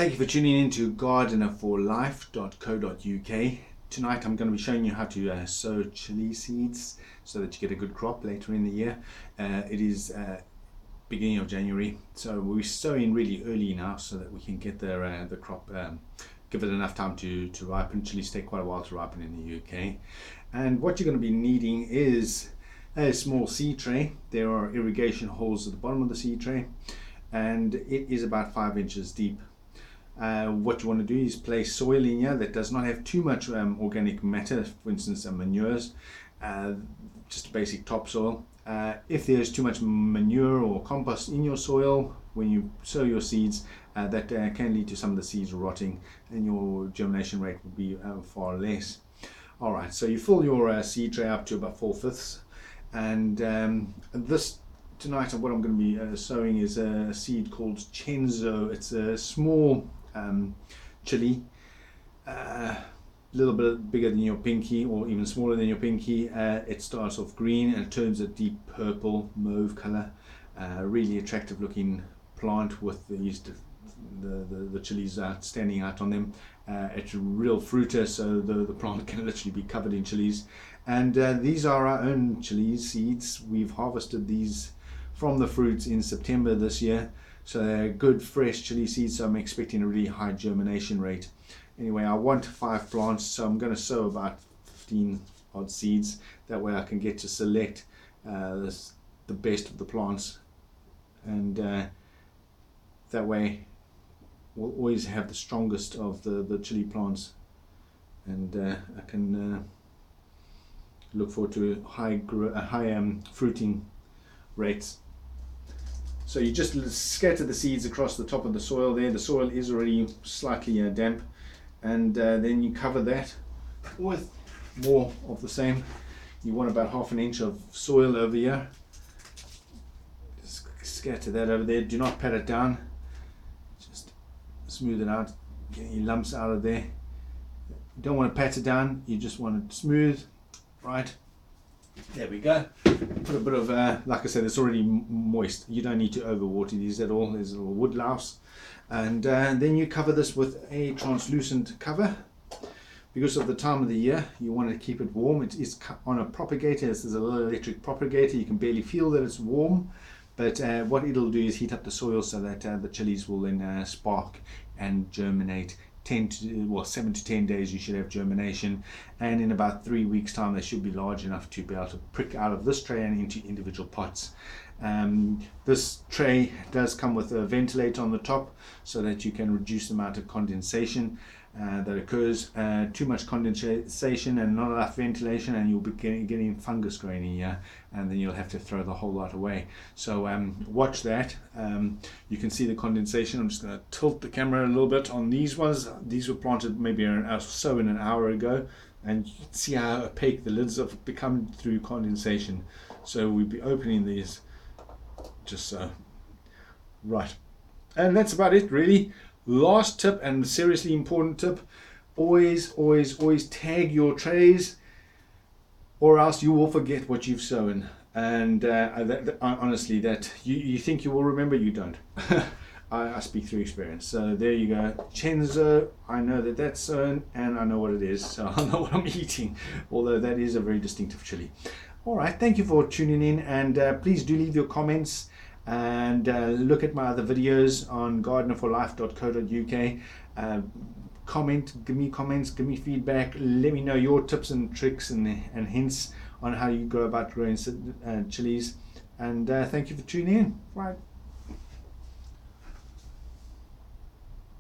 Thank you for tuning in to gardenerforlife.co.uk. Tonight I'm going to be showing you how to sow chili seeds so that you get a good crop later in the year. It is beginning of January, so we're sowing really early now so that we can get the crop, give it enough time to ripen. Chilies take quite a while to ripen in the UK. And what you're going to be needing is a small seed tray. There are irrigation holes at the bottom of the seed tray, and it is about 5 inches deep. What you want to do is place soil in here that does not have too much organic matter, for instance manures, just basic topsoil. If there's too much manure or compost in your soil when you sow your seeds, that can lead to some of the seeds rotting, and your germination rate will be far less. Alright, so you fill your seed tray up to about 4/5, and tonight what I'm going to be sowing is a seed called Chenzo. It's a small chili, a little bit bigger than your pinky or even smaller than your pinky. It starts off green and turns a deep purple mauve color. Really attractive looking plant with the chilies standing out on them. It's a real fruiter, so the plant can literally be covered in chilies. And these are our own chili seeds. We've harvested these from the fruits in September this year. So they're good fresh chili seeds, so I'm expecting a really high germination rate. Anyway, I want 5 plants, so I'm going to sow about 15 odd seeds. That way I can get to select the best of the plants, and that way we'll always have the strongest of the chili plants, and I can look forward to high fruiting rates. So you just scatter the seeds across the top of the soil there. The soil is already slightly damp, and then you cover that with more of the same. You want about 1/2 inch of soil over here. Just scatter that over there. Do not pat it down. Just smooth it out. Get any lumps out of there. You don't want to pat it down. You just want it smooth. Right. There we go. Put a bit of, like I said, it's already moist. You don't need to overwater these at all. There's a little wood louse. And then you cover this with a translucent cover. Because of the time of the year, you want to keep it warm. It is on a propagator. This is a little electric propagator. You can barely feel that it's warm. But what it'll do is heat up the soil so that the chilies will then spark and germinate. 7 to 10 days you should have germination, and in about 3 weeks time they should be large enough to be able to prick out of this tray and into individual pots. This tray does come with a ventilator on the top so that you can reduce the amount of condensation that occurs. Too much condensation and not enough ventilation, and you'll be getting fungus growing in here, and then you'll have to throw the whole lot away. So watch that. You can see the condensation. I'm just going to tilt the camera a little bit on these ones. These were planted maybe an hour ago, and you can see how opaque the lids have become through condensation. So we'll be opening these just so. Right, and that's about it really. Last tip, and seriously important tip: always tag your trays, or else you will forget what you've sown. And honestly, that you think you will remember, you don't. I speak through experience. So there you go. Chenzo, I know that's sown, and I know what it is, so I know what I'm eating, although that is a very distinctive chili. Alright, thank you for tuning in, and please do leave your comments, and look at my other videos on gardenerforlife.co.uk. Give me comments, give me feedback, let me know your tips and tricks and hints on how you go about growing chilies, and thank you for tuning in. Right.